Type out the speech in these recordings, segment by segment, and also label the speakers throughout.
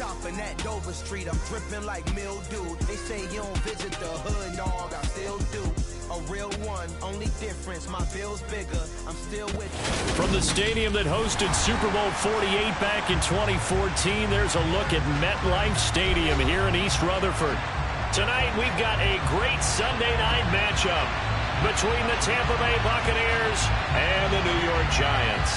Speaker 1: copping that Dover Street, I'm dripping like mildew. They say you don't visit the hood, dog, I still do. A real one, only difference, my bill's bigger, I'm still with you.
Speaker 2: From the stadium that hosted Super Bowl 48 back in 2014, there's a look at MetLife Stadium here in East Rutherford. Tonight we've got a great Sunday night matchup between the Tampa Bay Buccaneers and the New York Giants.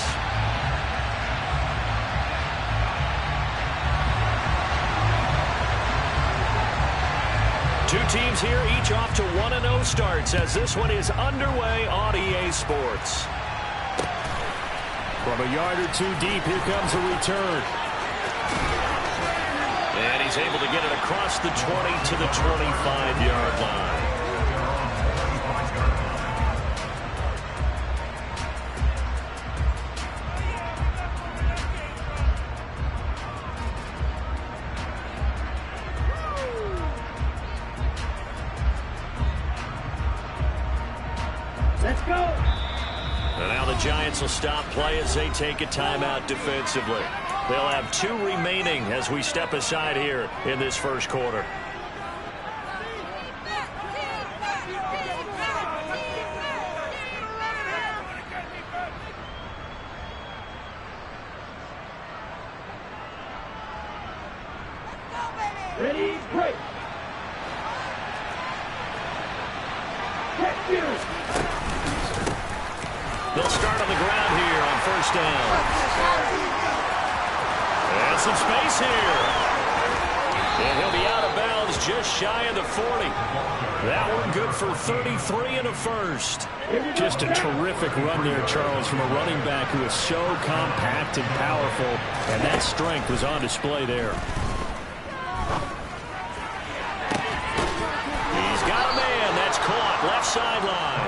Speaker 2: Two teams here, each off to 1-0 starts as this one is underway on EA Sports. From a yard or two deep, here comes a return. And he's able to get it across the 20 to the 25-yard line.
Speaker 3: Let's go.
Speaker 2: And now the Giants will stop play as they take a timeout defensively. They'll have 2 remaining as we step aside here in this first quarter.
Speaker 3: Ready, break.
Speaker 2: They'll start on the ground here on first down. And some space here. And he'll be out of bounds just shy of the 40. That one good for 33 and a first. Just a terrific run there, Charles, from a running back who is so compact and powerful. And that strength was on display there. He's got a man. That's caught left sideline.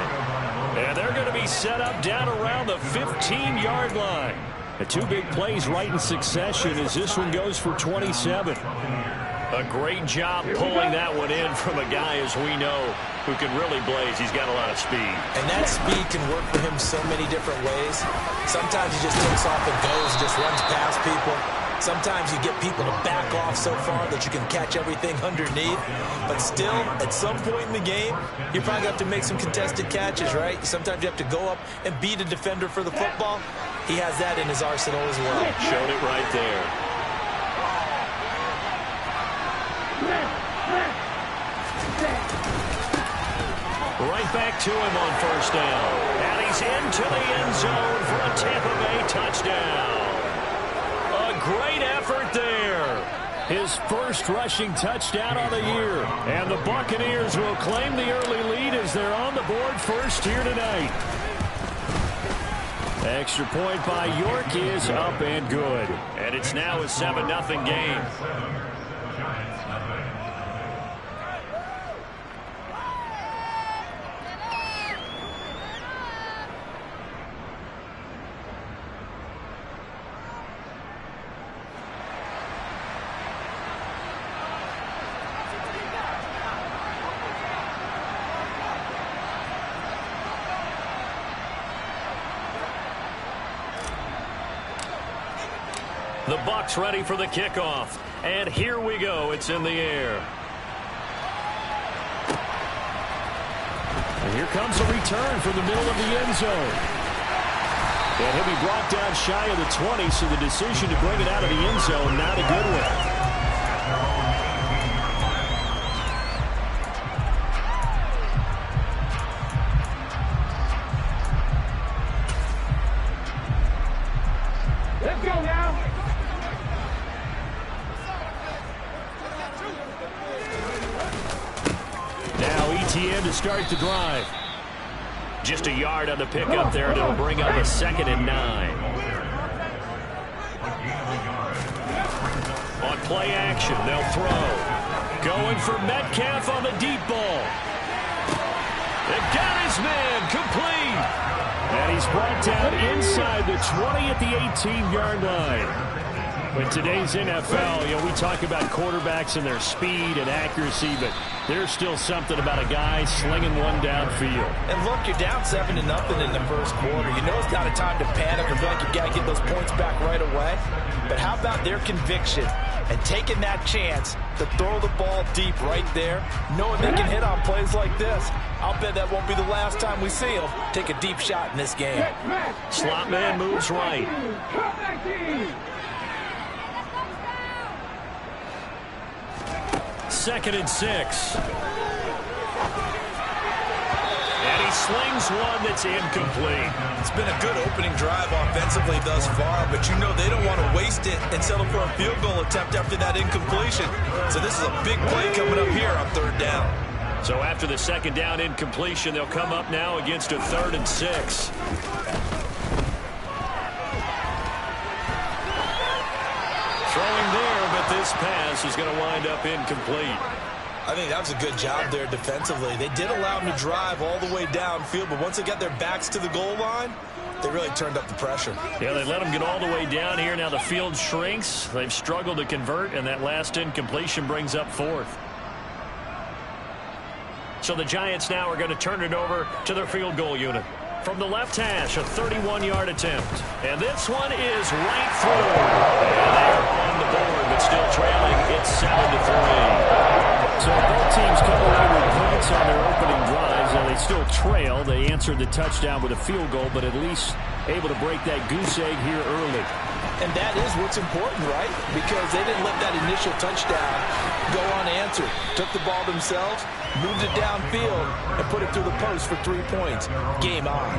Speaker 2: And they're going to be set up down around the 15-yard line. The 2 big plays right in succession as this one goes for 27. A great job pulling that one in from a guy, as we know, who can really blaze. He's got a lot of speed.
Speaker 4: And that speed can work for him so many different ways. Sometimes he just takes off and goes, just runs past people. Sometimes you get people to back off so far that you can catch everything underneath. But still, at some point in the game, you probably have to make some contested catches, right? Sometimes you have to go up and beat a defender for the football. He has that in his arsenal as well.
Speaker 2: Showed it right there. Right back to him on first down. And he's into the end zone for a Tampa Bay touchdown. A great effort there. His first rushing touchdown of the year. And the Buccaneers will claim the early lead as they're on the board first here tonight. Extra point by York is up and good. And it's now a 7-0 game. The Bucs ready for the kickoff. And here we go. It's in the air. And here comes a return from the middle of the end zone. And he'll be brought down shy of the 20, so the decision to bring it out of the end zone, not a good one.
Speaker 3: Let's go now.
Speaker 2: Now ETN to start the drive. Just a yard on the pickup there, and it'll bring up a 2nd and 9. On play action, they'll throw. Going for Metcalf on the deep ball. They've got his man complete. And he's brought down inside the 20 at the 18-yard line. In today's NFL, you know, we talk about quarterbacks and their speed and accuracy, but there's still something about a guy slinging one downfield.
Speaker 4: And look, you're down 7-0 in the first quarter. You know it's not a time to panic or feel like you've got to get those points back right away. But how about their conviction And taking that chance to throw the ball deep right there, knowing they can hit on plays like this, I'll bet that won't be the last time we see him take a deep shot in this game.
Speaker 2: Slot man moves right. Second and 6. And he slings one that's incomplete.
Speaker 4: It's been a good opening drive offensively thus far, but you know they don't want to waste it and settle for a field goal attempt after that incompletion. So this is a big play coming up here on 3rd down.
Speaker 2: So after the 2nd down incompletion, they'll come up now against a 3rd and 6. Throwing there, but this pass is going to wind up incomplete.
Speaker 4: I think that was a good job there defensively. They did allow them to drive all the way downfield, but once they got their backs to the goal line, they really turned up the pressure.
Speaker 2: Yeah, they let them get all the way down here. Now the field shrinks. They've struggled to convert, and that last incompletion brings up 4th. So the Giants now are going to turn it over to their field goal unit. From the left hash, a 31-yard attempt. And this one is right through. And they're on the board, but still trailing. It's 7-3. So both teams come away with points on their opening drives, and they still trail. They answered the touchdown with a field goal, but at least able to break that goose egg here early.
Speaker 4: And that is what's important, right? Because they didn't let that initial touchdown go unanswered. Took the ball themselves, moved it downfield, and put it through the post for 3 points. Game on.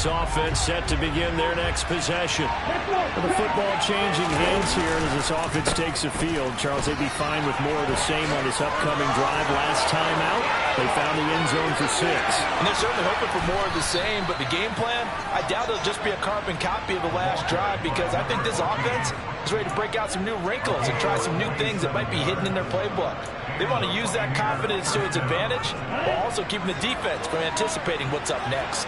Speaker 2: Offense set to begin their next possession. The football changing hands here as this offense takes the field. Charles, they'd be fine with more of the same on this upcoming drive. Last time out, they found the end zone for 6.
Speaker 4: And they're certainly hoping for more of the same, but the game plan, I doubt it'll just be a carbon copy of the last drive, because I think this offense is ready to break out some new wrinkles and try some new things that might be hidden in their playbook. They want to use that confidence to its advantage, while also keeping the defense from anticipating what's up next.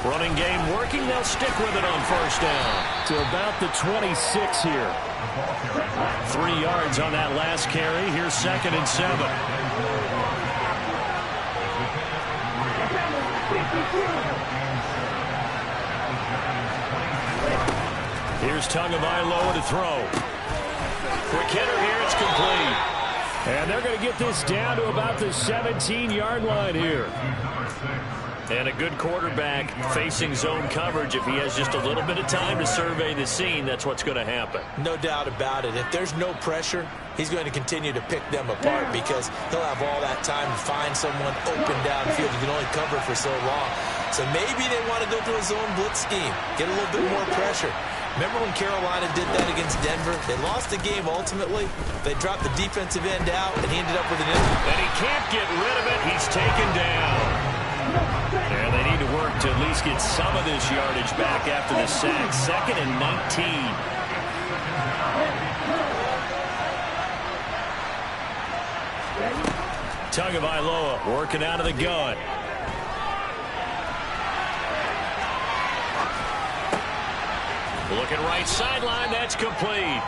Speaker 2: Running game working. They'll stick with it on 1st down. To about the 26 here. 3 yards on that last carry. Here's 2nd and 7. Here's Tagovailoa to throw. Quick hitter here. It's complete. And they're going to get this down to about the 17-yard line here. And a good quarterback facing zone coverage. If he has just a little bit of time to survey the scene, that's what's going to happen.
Speaker 4: No doubt about it. If there's no pressure, he's going to continue to pick them apart, because he'll have all that time to find someone open downfield. You can only cover for so long. So maybe they want to go to a zone blitz scheme, get a little bit more pressure. Remember when Carolina did that against Denver? They lost the game ultimately. They dropped the defensive end out, and he ended up with an injury.
Speaker 2: And he can't get rid of it. He's taken down. And they need to work to at least get some of this yardage back after the sack. 2nd and 19. Tagovailoa working out of the gun. Looking right sideline, that's complete.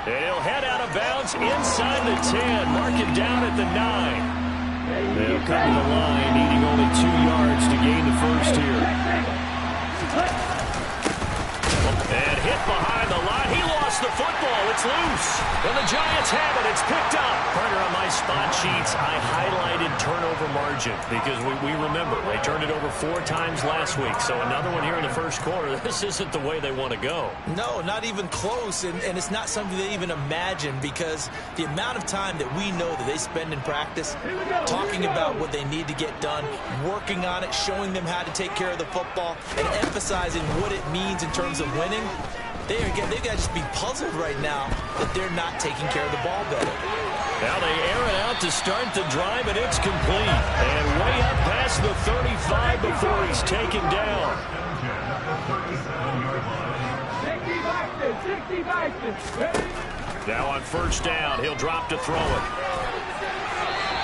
Speaker 2: And he'll head out of bounds inside the 10. Mark it down at the 9. They'll come to the line, needing only 2 yards to gain the first here. And hit behind the line. He lost the football. It's loose. And the Giants have it. It's picked up. Partner, on my spot sheets, I highlighted turnover margin because we remember they turned it over 4 times last week. So another one here in the first quarter. This isn't the way they want to go.
Speaker 4: No, not even close. And it's not something they even imagine, because the amount of time that we know that they spend in practice talking about what they need to get done, working on it, showing them how to take care of the football, and emphasizing what it means in terms of winning. they've got to just be puzzled right now that they're not taking care of the ball better.
Speaker 2: Now they air it out to start the drive, and it's complete. And way up past the 35 before he's taken down. Now on first down, he'll drop to throw it.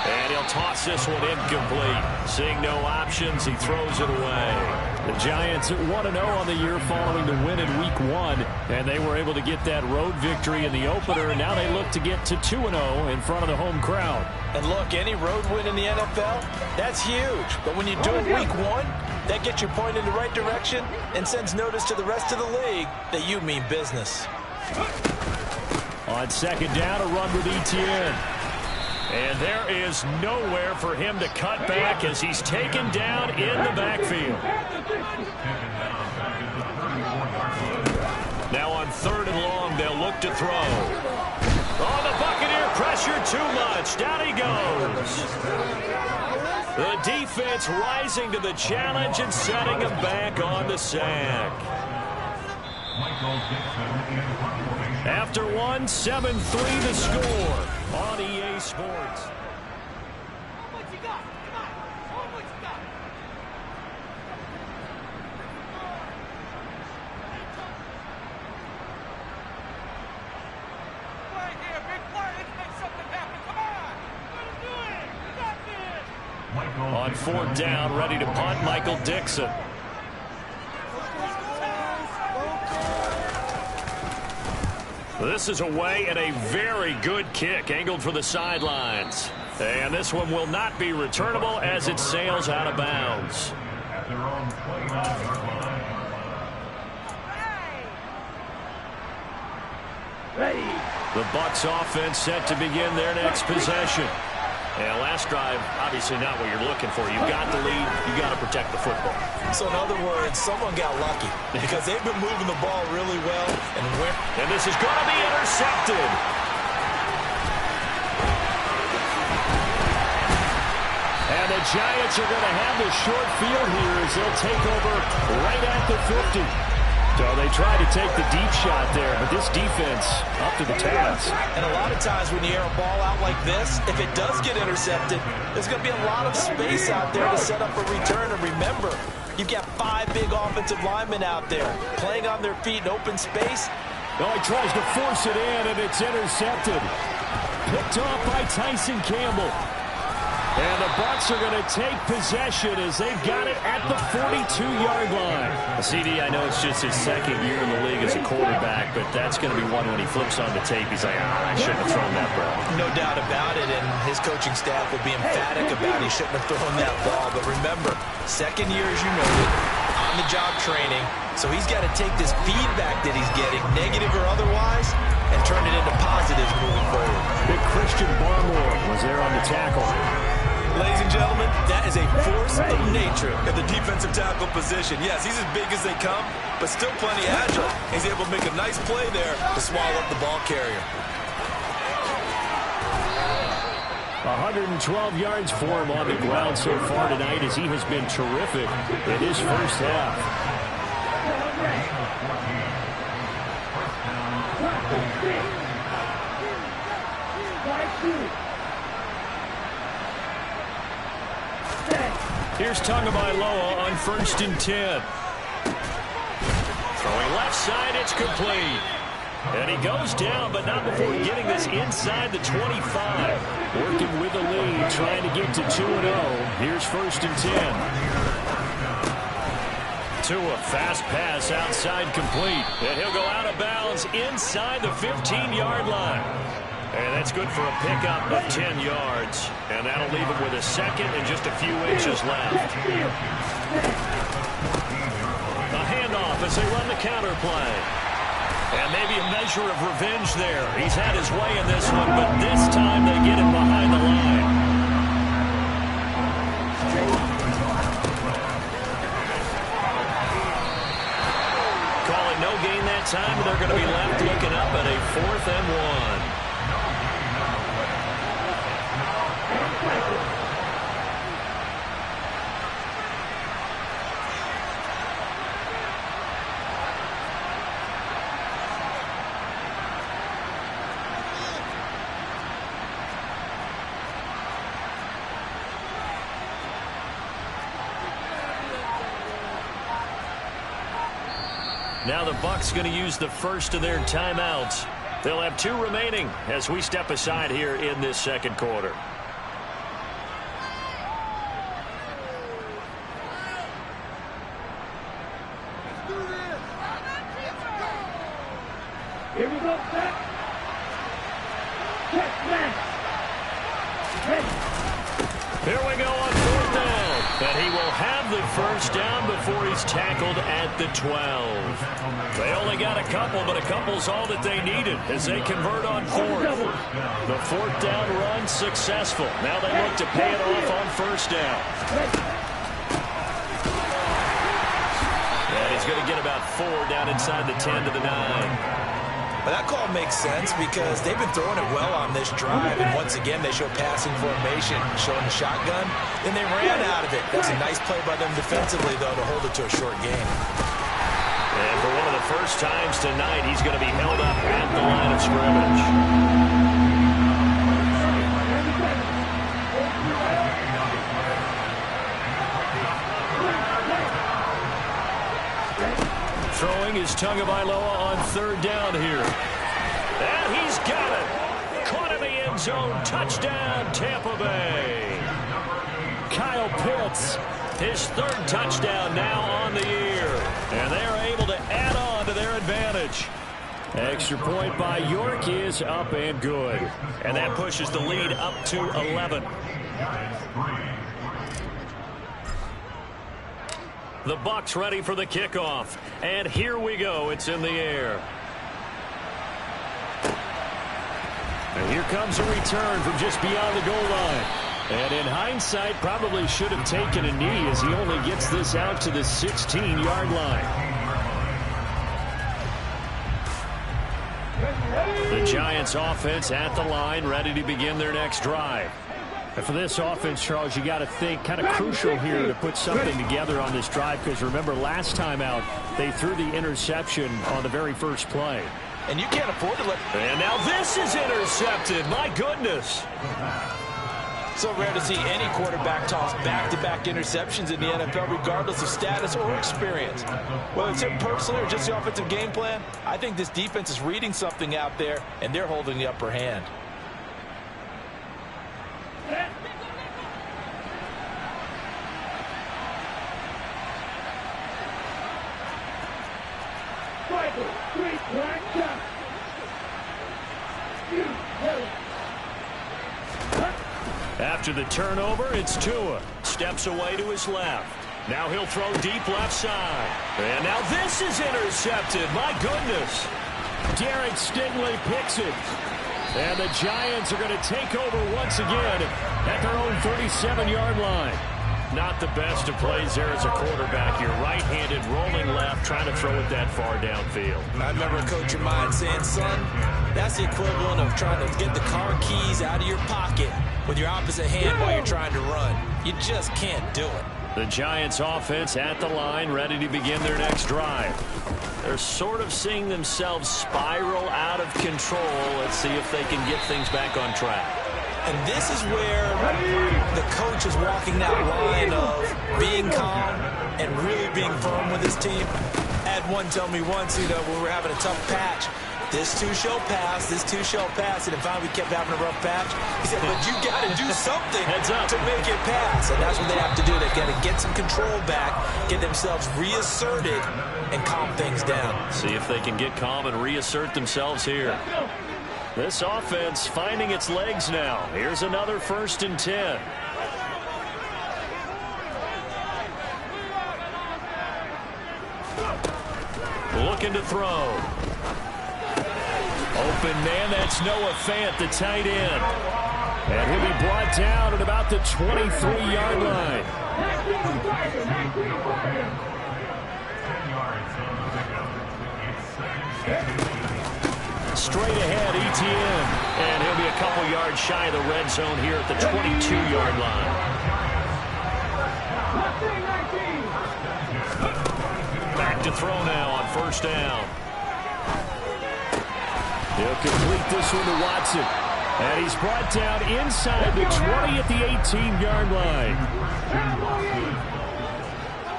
Speaker 2: And he'll toss this one incomplete. Seeing no options, he throws it away. The Giants at 1-0 on the year following the win in Week 1. And they were able to get that road victory in the opener. And now they look to get to 2-0 in front of the home crowd.
Speaker 4: And look, any road win in the NFL, that's huge. But when you do it Week 1, that gets your point in the right direction and sends notice to the rest of the league that you mean business.
Speaker 2: On second down, a run with Etienne. And there is nowhere for him to cut back as he's taken down in the backfield. Now on third and long, they'll look to throw. Oh, the Buccaneer pressure too much. Down he goes. The defense rising to the challenge and setting him back on the sack. After one, 7-3 the score on EA Sports. On fourth down, ready to punt, Michael Dixon. This is away and a very good kick angled for the sidelines. And this one will not be returnable as it sails out of bounds. The Bucs offense set to begin their next possession. And last drive, obviously not what you're looking for. You've got the lead. You've got to protect the football.
Speaker 4: So in other words, someone got lucky because they've been moving the ball really well.
Speaker 2: And this is going to be intercepted. And the Giants are going to have the short field here as they'll take over right at the 50. So they tried to take the deep shot there, but this defense up to the task.
Speaker 4: And a lot of times when you air a ball out like this, if it does get intercepted, there's going to be a lot of space out there to set up a return. And remember, you've got 5 big offensive linemen out there playing on their feet in open space.
Speaker 2: Oh, he tries to force it in, and it's intercepted. Picked off by Tyson Campbell. And the Bucs are going to take possession as they've got it at the 42-yard line. CD, I know it's just his second year in the league as a quarterback, but that's going to be one when he flips on the tape. He's like, I shouldn't have thrown that ball.
Speaker 4: No doubt about it, and his coaching staff will be emphatic about he shouldn't have thrown that ball. But remember, second year, as you noted, on-the-job training, so he's got to take this feedback that he's getting, negative or otherwise, and turn it into positives moving forward.
Speaker 2: Big Christian Barmore was there on the tackle.
Speaker 4: Ladies and gentlemen, that is a force of nature at the defensive tackle position. Yes, he's as big as they come, but still plenty agile. He's able to make a nice play there to swallow up the ball carrier.
Speaker 2: 112 yards for him on the ground so far tonight as he has been terrific in his first half. Here's Tagovailoa on 1st and 10. Throwing left side, it's complete. And he goes down, but not before getting this inside the 25. Working with the lead, trying to get to 2-0. Here's 1st and 10. Tua, fast pass outside complete. And he'll go out of bounds inside the 15-yard line. And that's good for a pickup of 10 yards. And that'll leave him with a second and just a few inches left. A handoff as they run the counter play. And maybe a measure of revenge there. He's had his way in this one, but this time they get him behind the line. Call it no gain that time, and they're going to be left looking up at a 4th and 1. Now the Bucs going to use the first of their timeouts. They'll have 2 remaining as we step aside here in this second quarter.
Speaker 3: Here we go, set. Check, man.
Speaker 2: Here we go on 4th down. And he will have the first down before he's tackled at the 12. They only got a couple, but a couple's all that they needed as they convert on 4th. The 4th down run successful. Now they look to pay it off on 1st down. And he's going to get about 4 down inside the 10 to the 9.
Speaker 4: Well, that call makes sense because they've been throwing it well on this drive, and once again they show passing formation, showing the shotgun. Then they ran out of it. That's a nice play by them defensively, though, to hold it to a short game.
Speaker 2: And for one of the first times tonight, he's going to be held up at the line of scrimmage. Throwing is Tagovailoa on 3rd down here. And he's got it. Caught in the end zone. Touchdown, Tampa Bay. Kyle Pitts, his 3rd touchdown now on the year. And they're able to add on to their advantage. Extra point by York is up and good. And that pushes the lead up to 11. The Bucs ready for the kickoff. And here we go. It's in the air. And here comes a return from just beyond the goal line. And in hindsight, probably should have taken a knee as he only gets this out to the 16-yard line. The Giants offense at the line, ready to begin their next drive. And for this offense, Charles, you got to think kind of crucial here to put something together on this drive, because remember last time out they threw the interception on the very first play.
Speaker 4: And you can't afford to let...
Speaker 2: And now this is intercepted. My goodness.
Speaker 4: So rare to see any quarterback toss back-to-back interceptions in the NFL, regardless of status or experience. Whether it's him personally or just the offensive game plan, I think this defense is reading something out there, and they're holding the upper hand.
Speaker 2: After the turnover, it's Tua. Steps away to his left. Now he'll throw deep left side. And now this is intercepted. My goodness. Derek Stingley picks it. And the Giants are going to take over once again at their own 37-yard line. Not the best of plays there as a quarterback. You're right-handed, rolling left, trying to throw it that far downfield.
Speaker 4: I remember a coach of mine saying, son, that's the equivalent of trying to get the car keys out of your pocket with your opposite hand while you're trying to run. You just can't do it.
Speaker 2: The Giants offense at the line, ready to begin their next drive. They're sort of seeing themselves spiral out of control. Let's see if they can get things back on track.
Speaker 4: And this is where the coach is walking that line of being calm and really being firm with his team. I had one tell me once, when we were having a tough patch, this too shall pass, this too shall pass, and finally we kept having a rough patch. He said, but you got to do something to make it pass, and that's what they have to do. They've got to get some control back, get themselves reasserted, and calm things down.
Speaker 2: See if they can get calm and reassert themselves here. This offense finding its legs now. Here's another 1st and 10. Looking to throw. Open man, that's Noah Fant, the tight end. And he'll be brought down at about the 23-yard line. Straight ahead, Etienne. And he'll be a couple yards shy of the red zone here at the 22-yard line. Back to throw now on 1st down. He'll complete this one to Watson. And he's brought down inside the 20 at the 18-yard line.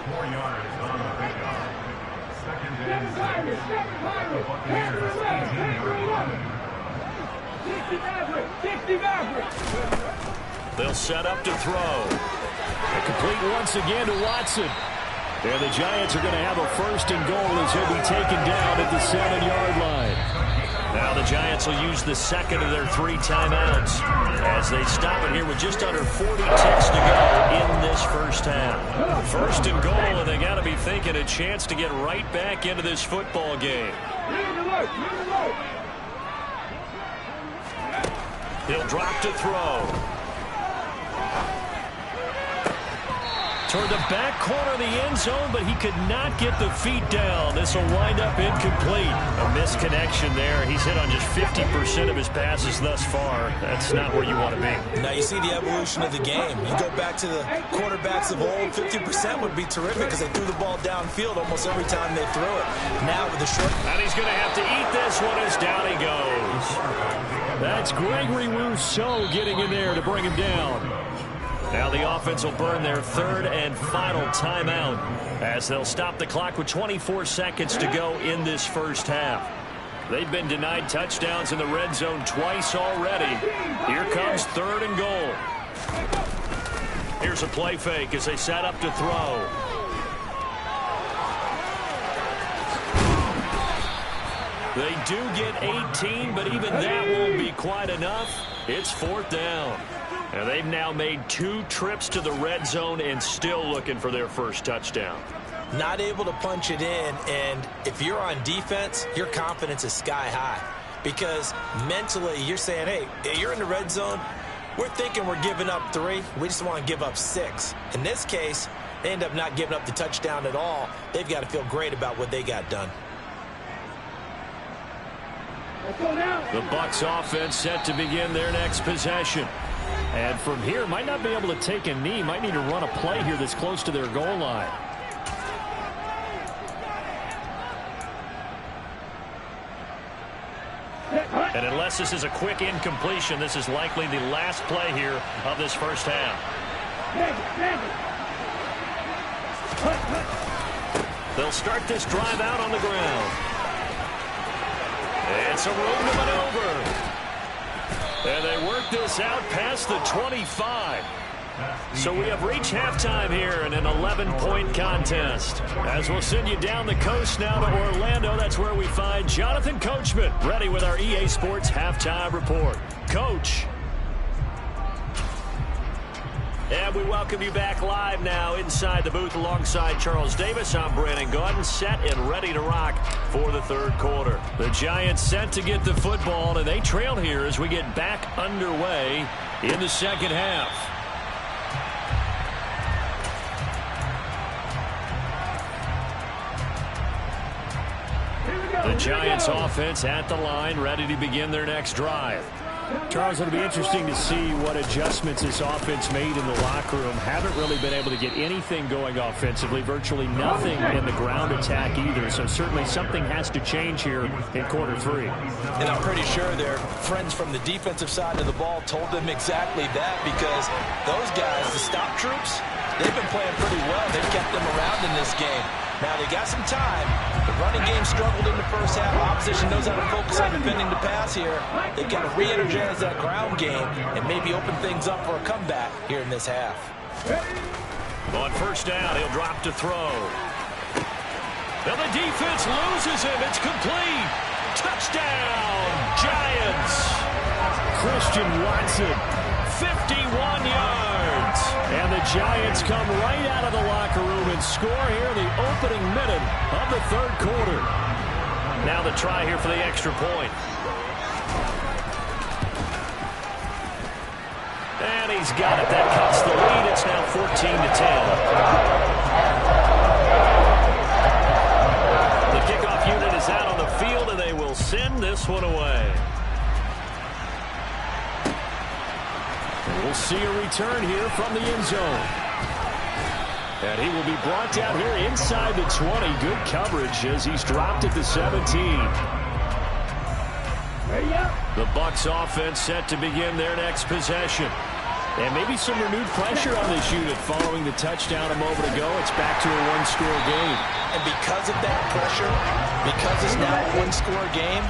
Speaker 3: 4 yards on the pickup. 2nd and 7.
Speaker 2: They'll set up to throw. Complete once again to Watson. And the Giants are going to have a 1st and goal as he'll be taken down at the 7-yard line. Now the Giants will use the second of their 3 timeouts as they stop it here with just under 40 ticks to go in this first half. 1st and goal, and they got to be thinking a chance to get right back into this football game. He'll drop to throw. Toward the back corner of the end zone, but he could not get the feet down. This will wind up incomplete. A misconnection there. He's hit on just 50% of his passes thus far. That's not where you want to be.
Speaker 4: Now you see the evolution of the game. You go back to the quarterbacks of old, 50% would be terrific because they threw the ball downfield almost every time they threw it. Now with the short...
Speaker 2: And he's going to have to eat this one as down he goes. That's Gregory Rousseau getting in there to bring him down. Now the offense will burn their 3rd and final timeout as they'll stop the clock with 24 seconds to go in this first half. They've been denied touchdowns in the red zone twice already. Here comes 3rd and goal. Here's a play fake as they set up to throw. They do get 18, but even that won't be quite enough. It's 4th down. And they've now made 2 trips to the red zone and still looking for their first touchdown.
Speaker 4: Not able to punch it in, and if you're on defense, your confidence is sky high. Because mentally, you're saying, hey, you're in the red zone. We're thinking we're giving up 3. We just want to give up 6. In this case, they end up not giving up the touchdown at all. They've got to feel great about what they got done.
Speaker 2: The Bucs offense set to begin their next possession. And from here, might not be able to take a knee. Might need to run a play here that's close to their goal line. And unless this is a quick incompletion, this is likely the last play here of this first half. They'll start this drive out on the ground. It's a room to maneuver. And they work this out past the 25. So we have reached halftime here in an 11-point contest. As we'll send you down the coast now to Orlando, that's where we find Jonathan Coachman ready with our EA Sports Halftime Report. Coach. And we welcome you back live now inside the booth alongside Charles Davis. I'm Brandon Gaudin, set and ready to rock for the 3rd quarter. The Giants set to get the football, and they trail here as we get back underway in the 2nd half. The Giants offense at the line, ready to begin their next drive. Charles, it'll be interesting to see what adjustments this offense made in the locker room. Haven't really been able to get anything going offensively, virtually nothing in the ground attack either. So certainly something has to change here in quarter 3.
Speaker 4: And I'm pretty sure their friends from the defensive side of the ball told them exactly that, because those guys, the stop troops, they've been playing pretty well. They've kept them around in this game. Now they got some time. The running game struggled in the first half. Opposition knows how to focus on defending the pass here. They've got to re-energize that ground game and maybe open things up for a comeback here in this half.
Speaker 2: On 1st down, he'll drop to throw. Now the defense loses him. It's complete. Touchdown, Giants. Christian Watson, 51 yards. And the Giants come right out of the locker room and score here in the opening minute of the 3rd quarter. Now the try here for the extra point. And he's got it. That cuts the lead. It's now 14-10. The kickoff unit is out on the field, and they will send this one away. We'll see a return here from the end zone. And he will be brought down here inside the 20. Good coverage as he's dropped at the 17. The Bucs offense set to begin their next possession. And maybe some renewed pressure on this unit following the touchdown a moment ago. It's back to a one-score game.
Speaker 4: And because of that pressure, because it's now a one-score game,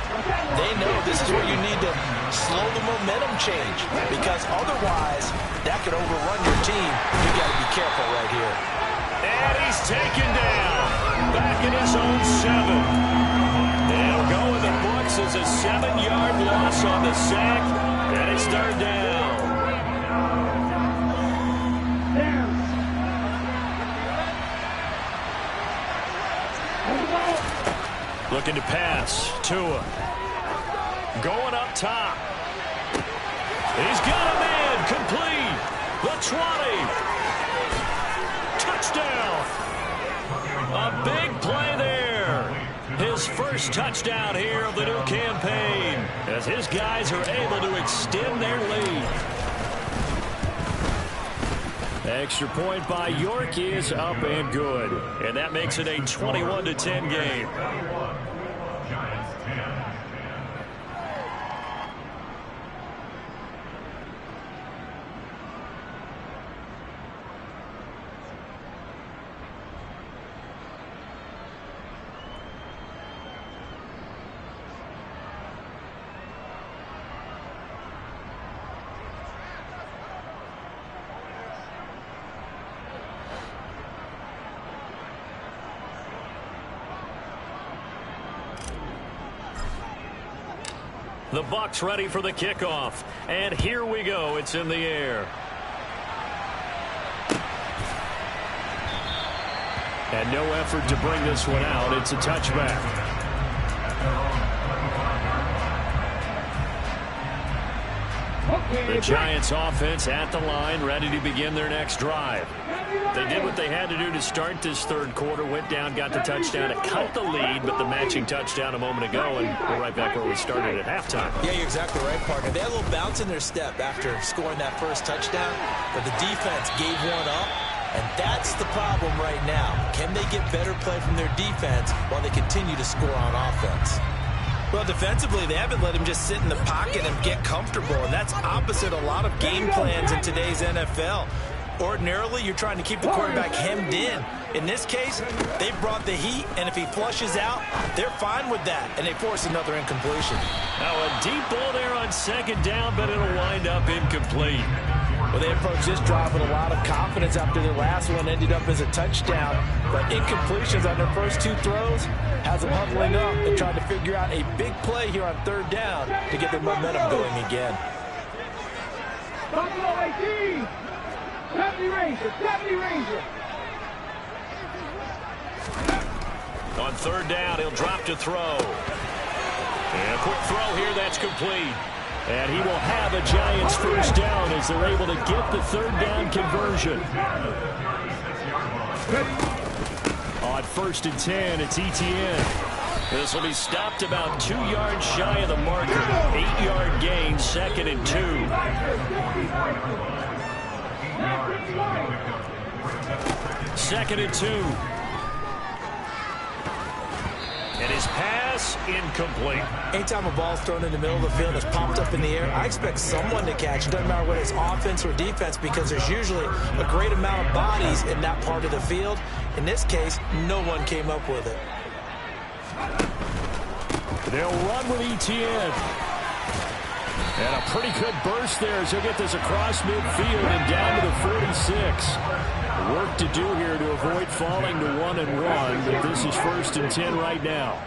Speaker 4: they know this is where you need to slow the momentum change. Because otherwise, that could overrun your team. You got to be careful right here.
Speaker 2: And he's taken down. Back in his own 7. They'll go in the books as a 7-yard loss on the sack. And it's third down. Looking to pass. Tua. Going up top. He's got a man. Complete. The 20. Touchdown. A big play there. His first touchdown here of the new campaign as his guys are able to extend their lead. Extra point by York is up and good. And that makes it a 21-10 game. The Bucs ready for the kickoff. And here we go. It's in the air. And no effort to bring this one out. It's a touchback. The Giants offense at the line, ready to begin their next drive. They did what they had to do to start this third quarter, went down, got the touchdown to cut the lead, but the matching touchdown a moment ago, and we're right back where we started at halftime.
Speaker 4: Yeah, you're exactly right, partner. They had a little bounce in their step after scoring that first touchdown, but the defense gave one up, and that's the problem right now. Can they get better play from their defense while they continue to score on offense? Well, defensively, they haven't let him just sit in the pocket and get comfortable, and that's opposite a lot of game plans in today's NFL. Ordinarily, you're trying to keep the quarterback hemmed in. In this case, they brought the heat, and if he flushes out, they're fine with that, and they force another incompletion.
Speaker 2: Now, a deep ball there on second down, but it'll wind up incomplete.
Speaker 4: Well, they approached this drive with a lot of confidence after their last one ended up as a touchdown. But incompletions on their first two throws has them huddling up and trying to figure out a big play here on third down to get their momentum going again.
Speaker 3: Buffalo 18! 70 Ranger! 70 Ranger!
Speaker 2: On third down, he'll drop to throw. And a quick throw here, that's complete. And he will have a Giants first down as they're able to get the third down conversion. On first and 10, it's Etienne. This will be stopped about 2 yards shy of the marker. 8-yard gain, second and 2. Second and 2. And his pass incomplete.
Speaker 4: Anytime a ball's thrown in the middle of the field and it's popped up in the air, I expect someone to catch. It doesn't matter whether it's offense or defense because there's usually a great amount of bodies in that part of the field. In this case, no one came up with it.
Speaker 2: They'll run with Etienne. And a pretty good burst there as he'll get this across midfield and down to the 46. Work to do here to avoid falling to 1-1, but this is first and 10 right now.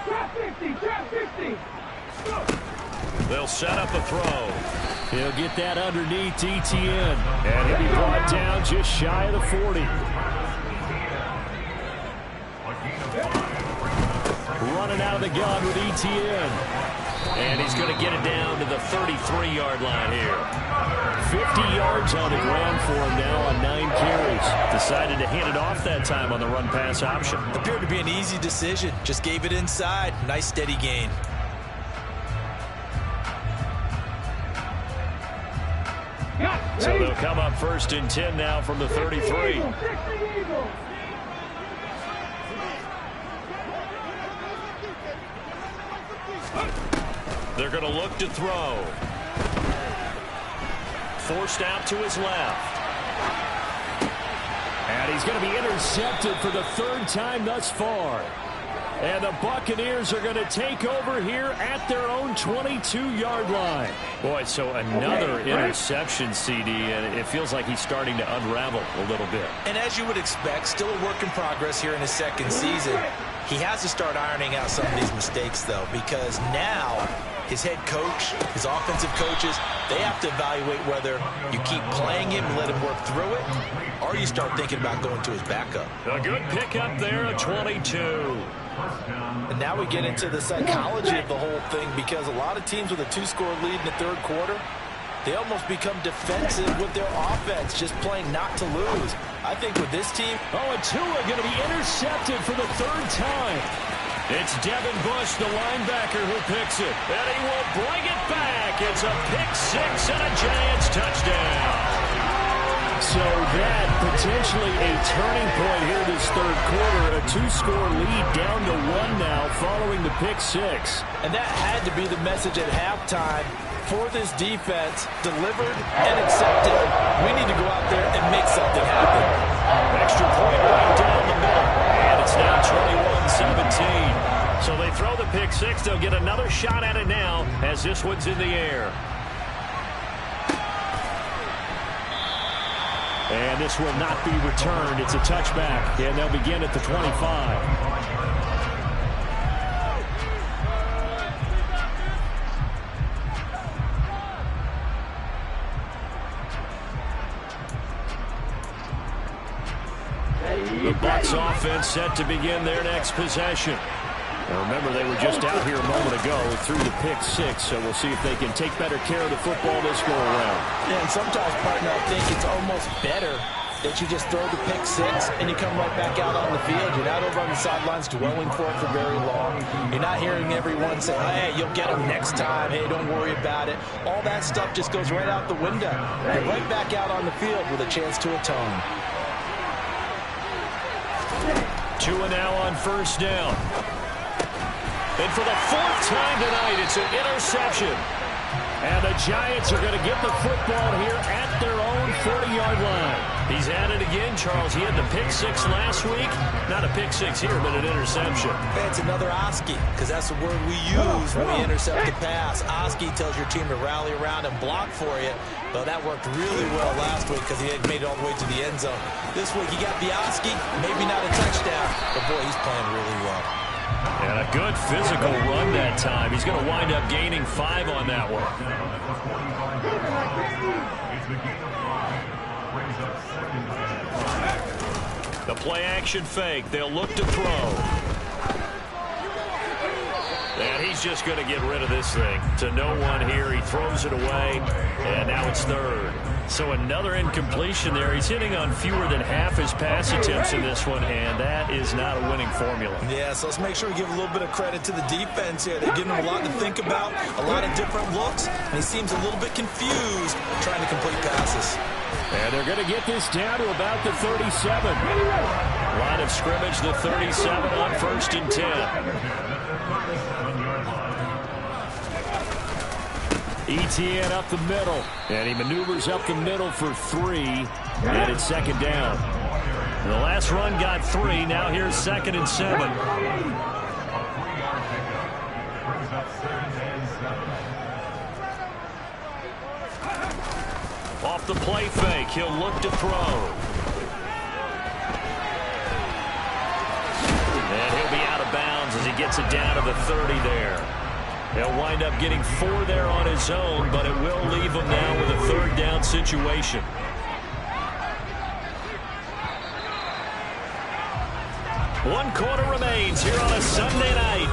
Speaker 3: Trap 50! Trap 50!
Speaker 2: They'll set up a throw. He'll get that underneath Etienne. And he'll be brought down just shy of the 40. Running out of the gun with Etienne. And he's going to get it down to the 33-yard line here. 50 yards on the ground for him now on 9 carries. Decided to hand it off that time on the run-pass option.
Speaker 4: Appeared to be an easy decision. Just gave it inside. Nice steady gain.
Speaker 2: So they'll come up first and 10 now from the 33. They're going to look to throw. forced out to his left. And he's going to be intercepted for the third time thus far. And the Buccaneers are going to take over here at their own 22-yard line. Boy, so another interception, CD, and it feels like he's starting to unravel a little bit.
Speaker 4: And as you would expect, still a work in progress here in his second season. He has to start ironing out some of these mistakes, though, because now his head coach, his offensive coaches, they have to evaluate whether you keep playing him and let him work through it, or you start thinking about going to his backup.
Speaker 2: A good pickup there, a 22.
Speaker 4: And now we get into the psychology of the whole thing, because a lot of teams with a 2-score lead in the third quarter, they almost become defensive with their offense, just playing not to lose. I think with this team...
Speaker 2: Oh, and Tua going to be intercepted for the third time. It's Devin Bush, the linebacker, who picks it. And he will bring it back. It's a pick six and a Giants touchdown. So that potentially a turning point here this third quarter. A 2-score lead down to 1 now following the pick six.
Speaker 4: And that had to be the message at halftime for this defense. Delivered and accepted. We need to go out there and make something happen.
Speaker 2: Extra point right down the middle. And it's now 21-17. So they throw the pick six. They'll get another shot at it now as this one's in the air. And this will not be returned. It's a touchback, and they'll begin at the 25. The Bucs offense set to begin their next possession. Now remember, they were just out here a moment ago through the pick six, so we'll see if they can take better care of the football this go-around.
Speaker 4: Yeah, and sometimes, partner, I think it's almost better that you just throw the pick six and you come right back out on the field. You're not over on the sidelines dwelling for it for very long. You're not hearing everyone say, hey, you'll get them next time. Hey, don't worry about it. All that stuff just goes right out the window. You're right back out on the field with a chance to atone.
Speaker 2: Tua now on first down. And for the fourth time tonight, it's an interception. And the Giants are going to get the football here at their own 40-yard line. He's at it again, Charles. He had the pick six last week. Not a pick six here, but an interception.
Speaker 4: It's another Oski, because that's the word we use when we intercept the pass. Oski tells your team to rally around and block for you. Well, that worked really well last week because he had made it all the way to the end zone. This week, you got the Oski, maybe not a touchdown, but boy, he's playing really well.
Speaker 2: And a good physical run that time. He's going to wind up gaining 5 on that one. The play action fake. They'll look to throw. And he's just going to get rid of this thing. To no one here. He throws it away. And now it's third. So another incompletion there. He's hitting on fewer than half his pass attempts in this one, and that is not a winning formula.
Speaker 4: Yeah, so let's make sure we give a little bit of credit to the defense here. They're giving him a lot to think about, a lot of different looks, and he seems a little bit confused trying to complete passes.
Speaker 2: And they're going to get this down to about the 37. Line of scrimmage, the 37 on first and 10. Etienne up the middle, and he maneuvers up the middle for 3, and it's second down. The last run got 3, now here's second and 7. Off the play fake, he'll look to throw. And he'll be out of bounds as he gets it down to the 30 there. He'll wind up getting 4 there on his own, but it will leave him now with a third down situation. One quarter remains here on a Sunday night.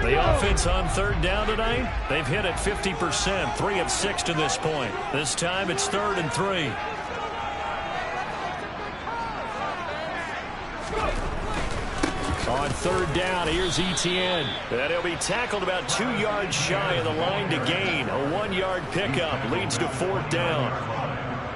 Speaker 2: The offense on third down tonight, they've hit it 50%, 3 of 6 to this point. This time it's 3rd and 3. On third down, here's Etienne. And he'll be tackled about 2 yards shy of the line to gain. A 1-yard pickup leads to 4th down.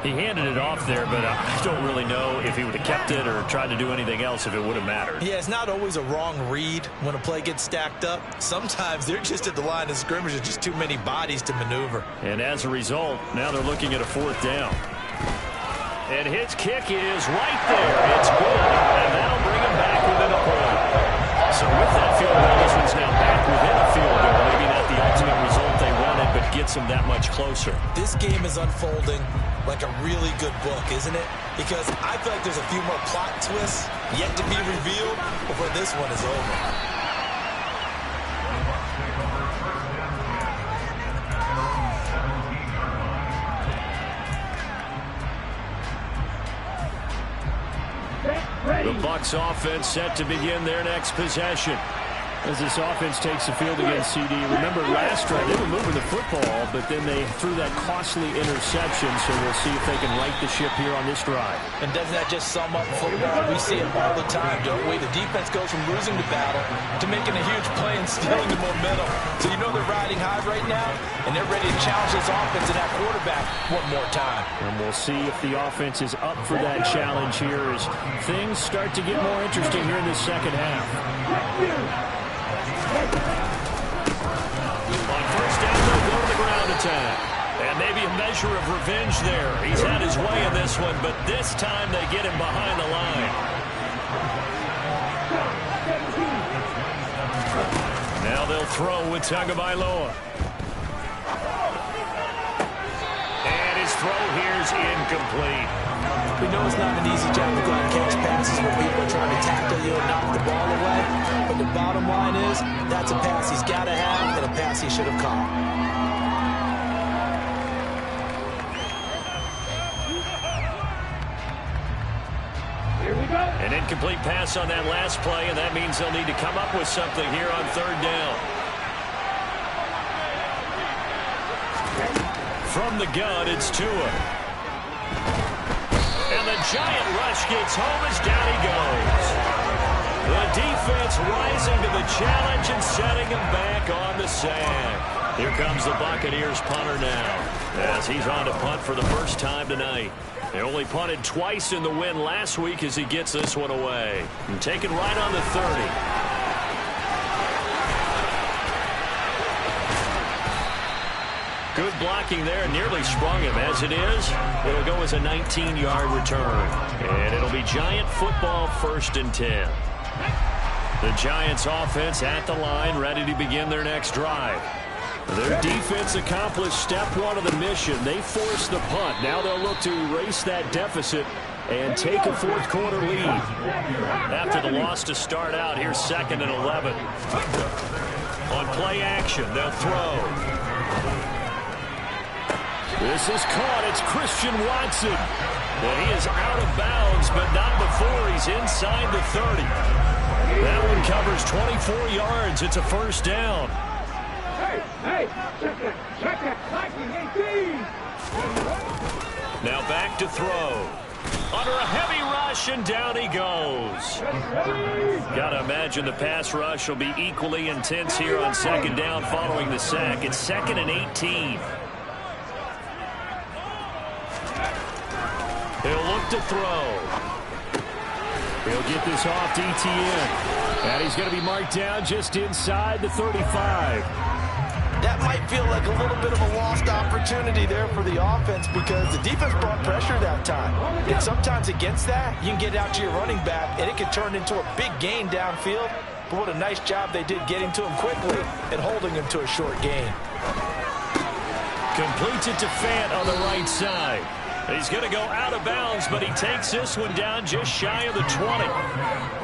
Speaker 2: He handed it off there, but I don't really know if he would have kept it or tried to do anything else if it would have mattered.
Speaker 4: Yeah, it's not always a wrong read when a play gets stacked up. Sometimes they're just at the line of scrimmage. There's just too many bodies to maneuver.
Speaker 2: And as a result, now they're looking at a 4th down. And his kick is right there. It's good, and that'll bring him back within a point. So with that field goal, this one's now back within a field goal. Maybe not the ultimate result they wanted, but gets them that much closer.
Speaker 4: This game is unfolding like a really good book, isn't it? Because I feel like there's a few more plot twists yet to be revealed before this one is over.
Speaker 2: The Bucs offense set to begin their next possession. As this offense takes the field against CD. Remember last drive, they were moving the football, but then they threw that costly interception, so we'll see if they can right the ship here on this drive.
Speaker 4: And doesn't that just sum up football? We see it all the time, don't we? The defense goes from losing the battle to making a huge play and stealing the momentum. So you know they're riding high right now, and they're ready to challenge this offense and that quarterback one more time.
Speaker 2: And we'll see if the offense is up for that challenge here as things start to get more interesting here in the second half. On first down, they'll go to the ground attack. And maybe a measure of revenge there. He's had his way in this one, but this time they get him behind the line. Now they'll throw with Tagovailoa. And his throw here is incomplete.
Speaker 4: We know it's not an easy job to go out and catch passes when people are trying to tackle you and knock the ball away. But the bottom line is, that's a pass he's got to have and a pass he should have caught.
Speaker 3: Here we go.
Speaker 2: An incomplete pass on that last play, and that means they'll need to come up with something here on 3rd down. From the gun, it's Tua. And the giant rush gets home as down he goes. The defense rising to the challenge and setting him back on the sack. Here comes the Buccaneers punter now as he's on to punt for the first time tonight. They only punted twice in the win last week as he gets this one away. And taken right on the 30. Good blocking there, nearly sprung him. As it is, it'll go as a 19-yard return. And it'll be Giant football 1st and 10. The Giants offense at the line, ready to begin their next drive. Their defense accomplished step 1 of the mission. They forced the punt. Now they'll look to erase that deficit and take a 4th quarter lead. After the loss to start out, here's 2nd and 11. On play action, they'll throw. This is caught. It's Christian Watson. And he is out of bounds, but not before he's inside the 30. That one covers 24 yards. It's a 1st down.
Speaker 3: Hey, check that, Viking 18.
Speaker 2: Now back to throw. Under a heavy rush, and down he goes. Gotta imagine the pass rush will be equally intense here on 2nd down following the sack. It's 2nd and 18. He'll look to throw. He'll get this off to ETN. And he's going to be marked down just inside the 35.
Speaker 4: That might feel like a little bit of a lost opportunity there for the offense because the defense brought pressure that time. And sometimes against that, you can get out to your running back, and it can turn into a big gain downfield. But what a nice job they did getting to him quickly and holding him to a short gain.
Speaker 2: Completes it to Fant on the right side. He's going to go out of bounds, but he takes this one down just shy of the 20.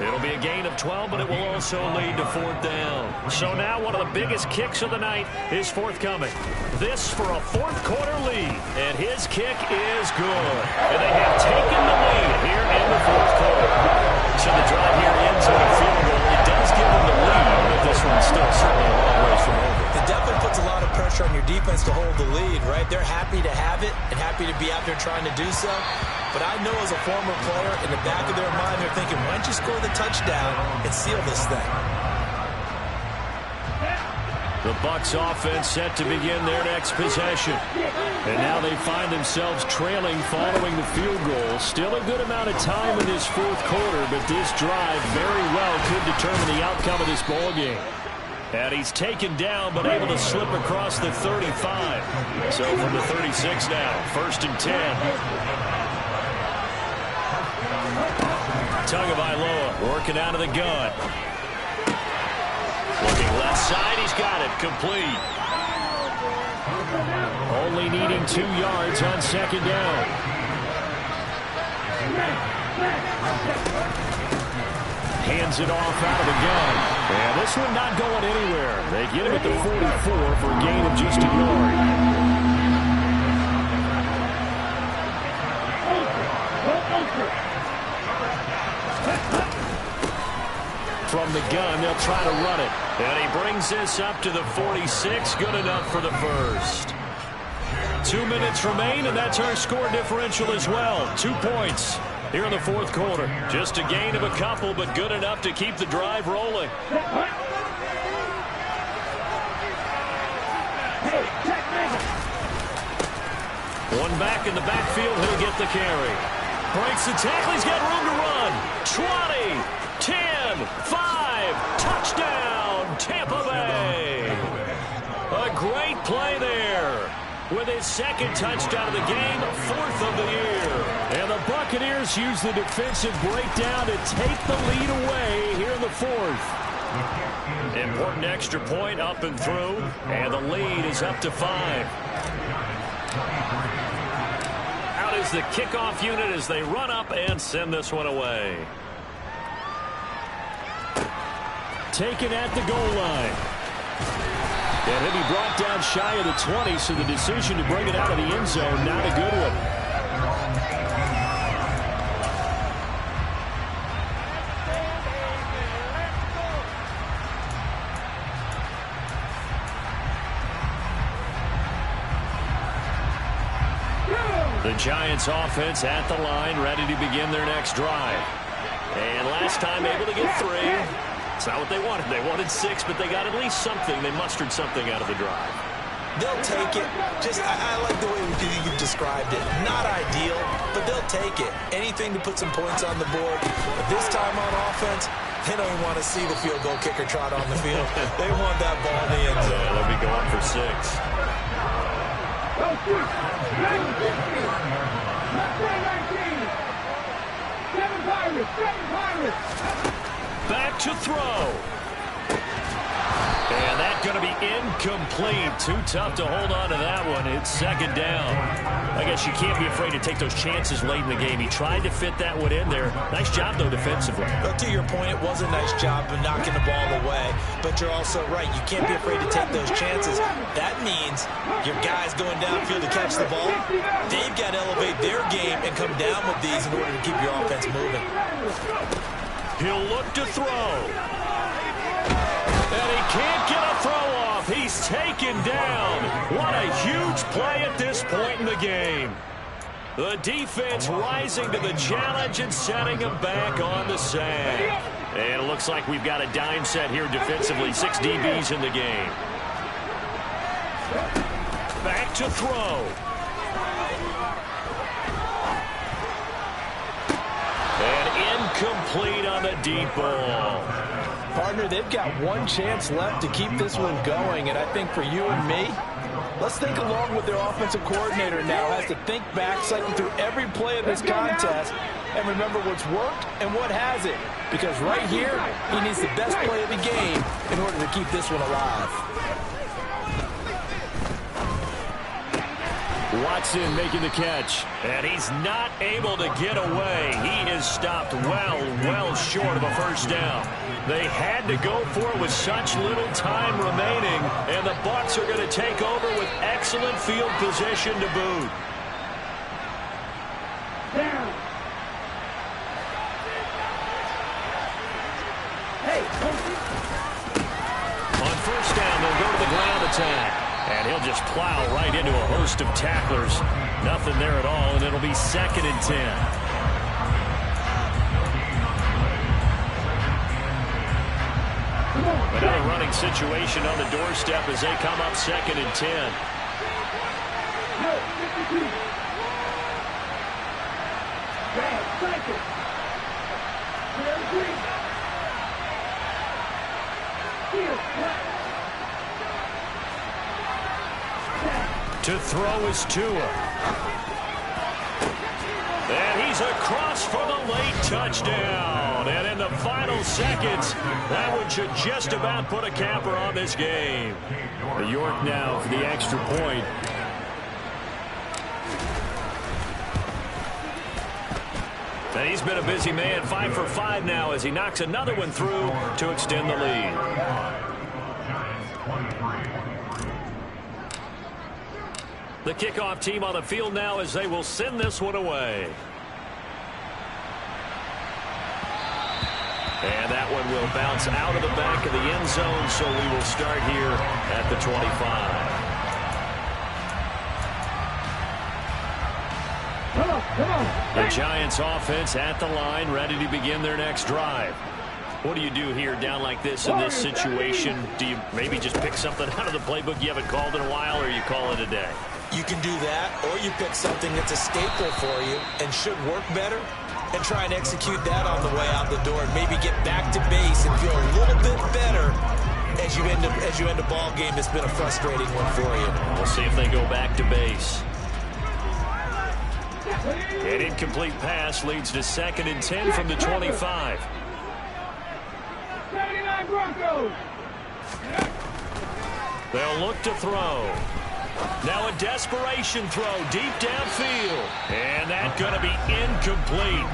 Speaker 2: It'll be a gain of 12, but it will also lead to 4th down. So now one of the biggest kicks of the night is forthcoming. This for a 4th quarter lead, and his kick is good. And they have taken the lead here in the 4th quarter. So the drive here ends with a field goal. It does give them the lead, but this one's still certainly a long ways from over.
Speaker 4: It definitely puts a lot of pressure on your defense to hold the lead, right? They're happy to have it and happy to be out there trying to do so. But I know as a former player, in the back of their mind, they're thinking, why don't you score the touchdown and seal this thing?
Speaker 2: The Bucs offense set to begin their next possession. And now they find themselves trailing following the field goal. Still a good amount of time in this fourth quarter, but this drive very well could determine the outcome of this ball game. And he's taken down, but able to slip across the 35. So from the 36 now, 1st and 10. Tagovailoa working out of the gun. Looking left side, he's got it, complete. Only needing 2 yards on 2nd down. Hands it off out of the gun. And this one not going anywhere. They get him at the 44 for a gain of just a yard. From the gun, they'll try to run it. And he brings this up to the 46. Good enough for the first. 2 minutes remain, and that's our score differential as well. 2 points here in the fourth quarter. Just a gain of a couple, but good enough to keep the drive rolling. One back in the backfield, he'll get the carry. Breaks the tackle, he's got room to run. 20, 10, 5, touchdown, Tampa Bay. A great play there. With his 2nd touchdown of the game, 4th of the year. And the Buccaneers use the defensive breakdown to take the lead away here in the 4th. Important extra point up and through, and the lead is up to 5. Out is the kickoff unit as they run up and send this one away. Taken at the goal line. And he'll be brought down shy of the 20, so the decision to bring it out of the end zone, not a good one. The Giants offense at the line, ready to begin their next drive. And last time able to get 3. It's not what they wanted. They wanted 6, but they got at least something. They mustered something out of the drive.
Speaker 4: They'll take it. I like the way you described it. Not ideal, but they'll take it. Anything to put some points on the board. But this time on offense, they don't even want to see the field goal kicker trot on the field. They want that ball in the end zone.
Speaker 2: Yeah, they'll be going for 6. Back to throw. And that's going to be incomplete. Too tough to hold on to that one. It's 2nd down. I guess you can't be afraid to take those chances late in the game. He tried to fit that one in there. Nice job, though, defensively.
Speaker 4: But to your point, it was a nice job of knocking the ball away. But you're also right. You can't be afraid to take those chances. That means your guys going downfield to catch the ball, they've got to elevate their game and come down with these in order to keep your offense moving.
Speaker 2: He'll look to throw. And he can't get a throw off. He's taken down. What a huge play at this point in the game. The defense rising to the challenge and setting him back on the sack. And it looks like we've got a dime set here defensively. 6 DBs in the game. Back to throw. And incomplete on the deep ball.
Speaker 5: Partner, they've got one chance left to keep this one going, and I think for you and me, let's think along with their offensive coordinator now. Has to think back, cycle through every play of this contest, and remember what's worked and what hasn't. Because right here, he needs the best play of the game in order to keep this one alive.
Speaker 2: Watson making the catch, and he's not able to get away. He is stopped well short of a first down. They had to go for it with such little time remaining, and the Bucs are going to take over with excellent field position to boot.
Speaker 3: Down. Hey,
Speaker 2: On first down, they'll go to the ground attack. And he'll just plow right into a host of tacklers. Nothing there at all, and it'll be 2nd and 10. Another running situation on the doorstep as they come up 2nd and 10. To throw is Tua. And he's across for the late touchdown. And in the final seconds, that one should just about put a capper on this game. York now for the extra point. And he's been a busy man, 5 for 5 now as he knocks another one through to extend the lead. The kickoff team on the field now as they will send this one away. And that one will bounce out of the back of the end zone, so we will start here at the 25. The Giants offense at the line, ready to begin their next drive. What do you do here down like this in this situation? Do you maybe just pick something out of the playbook you haven't called in a while, or you call it a day?
Speaker 4: You can do that, or you pick something that's a staple for you and should work better and try and execute that on the way out the door and maybe get back to base and feel a little bit better as you end a ball game that's been a frustrating one for you.
Speaker 2: We'll see if they go back to base. An incomplete pass leads to 2nd and 10 from the 25.
Speaker 3: 79 Broncos.
Speaker 2: They'll look to throw. Now a desperation throw deep downfield. And that's going to be incomplete.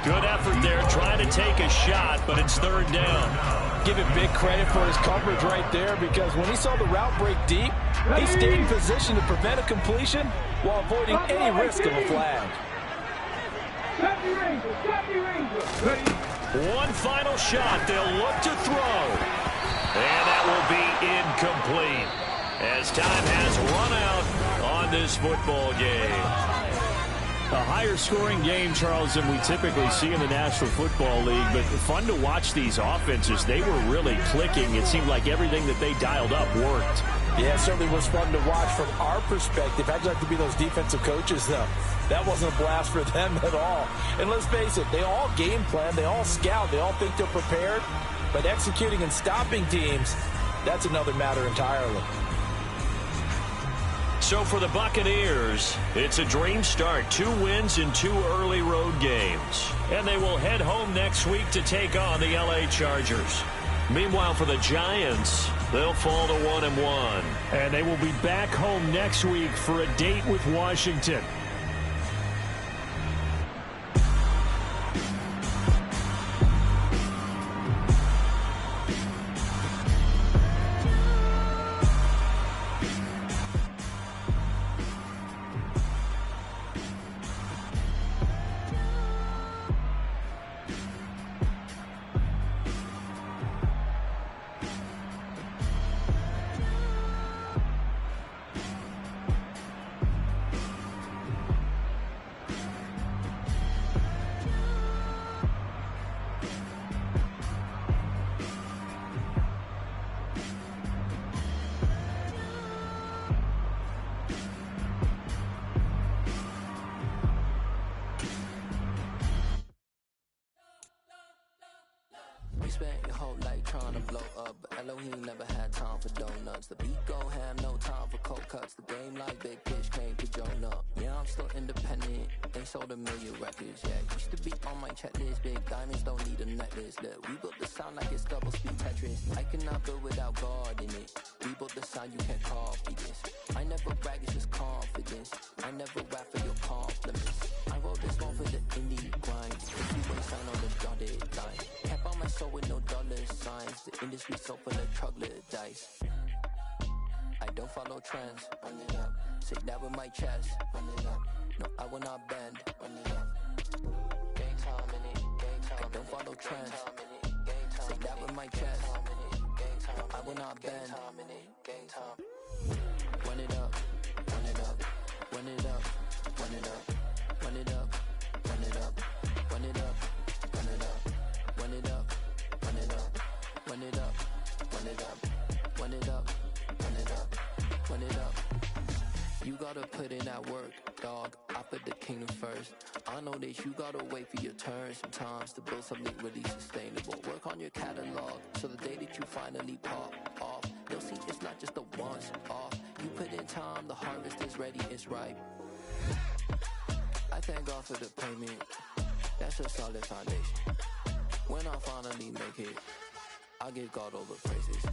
Speaker 2: Good effort there trying to take a shot, but it's 3rd down.
Speaker 5: Give him big credit for his coverage right there, because when he saw the route break deep, he stayed in position to prevent a completion while avoiding any risk of a flag.
Speaker 2: One final shot. They'll look to throw. And that will be incomplete, as time has run out on this football game. A higher scoring game, Charles, than we typically see in the National Football League, but fun to watch these offenses. They were really clicking. It seemed like everything that they dialed up worked.
Speaker 5: Yeah, it certainly was fun to watch from our perspective. I'd like to be those defensive coaches, though. That wasn't a blast for them at all. And let's face it, they all game plan, they all scout, they all think they're prepared. But executing and stopping teams, that's another matter entirely.
Speaker 2: So for the Buccaneers, it's a dream start. 2 wins in 2 early road games. And they will head home next week to take on the LA Chargers. Meanwhile, for the Giants, they'll fall to 1-1.
Speaker 6: And they will be back home next week for a date with Washington.
Speaker 7: Spent your whole life trying to blow up, but Elohim never had time for donuts. The beat go ham, no time for cold cuts. The game like Big Fish came to Jonah. Yeah, I'm still independent, they sold 1 million records. Yeah, used to be on my checklist. Big diamonds don't need a necklace. Look, we built the sound like it's double speed Tetris. I cannot build without God in it. We built the sound, you can't copy this. I never brag, it's just confidence. I never rap for your compliments. I wrote this one for the indie grind. If you want to sign on the dotted line, kept on my soul with no dollar signs. The industry so full of troglodytes. I don't follow trends. Run it up. Say that with my chest. Run it up. No, I will not bend. Run it up. Gang time in it. Gang time. I don't follow trends. Say that with my chest. No, I will not bend. Gang time. Run it up. Run it up. Run it up. Run it up. Run it up. Run it up. Run it up. Run it up. Run it up. Run it up. Run it up. it up, run it up, run it up, run it up. You gotta put in that work, dog. I put the kingdom first. I know that you gotta wait for your turn sometimes to build something really sustainable. Work on your catalog, so the day that you finally pop off, they'll see it's not just a once off. You put in time, the harvest is ready, it's ripe. I thank God for the payment, that's a solid foundation. When I finally make it, I give God all the praises.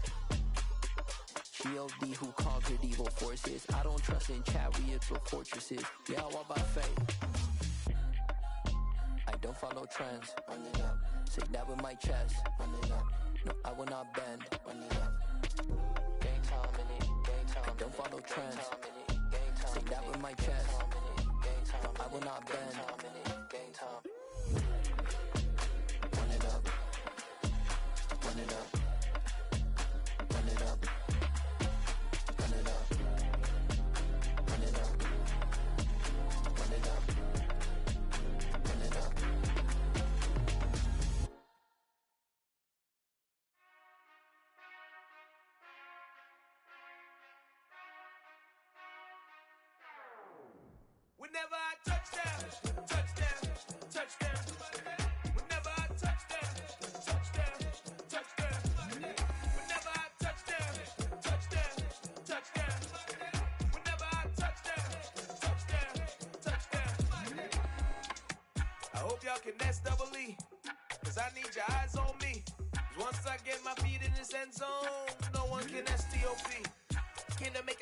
Speaker 7: G.O.D. who conquered evil forces. I don't trust in chariots or fortresses. Yeah, I walk by faith. I don't follow trends. Run it up. Say that with my chest. Run it up. No, I will not bend. Run it up. Game time in it. Game time. I don't follow trends. Say that with my chest. I will not bend. Game time. Run it up. Run it up. Run it up. Run it up. Run it up. Run it up. Run it up.
Speaker 8: Whenever I touch down, touchdown, touchdown. Whenever I touch down, touchdown, touchdown. Whenever I touch down, touchdown, touchdown. Whenever I touch down, touchdown, touchdown. I hope y'all can S-double-E, cause I need your eyes on me. 'Cause once I get my feet in this end zone, no one can S-T-O-P. Came to make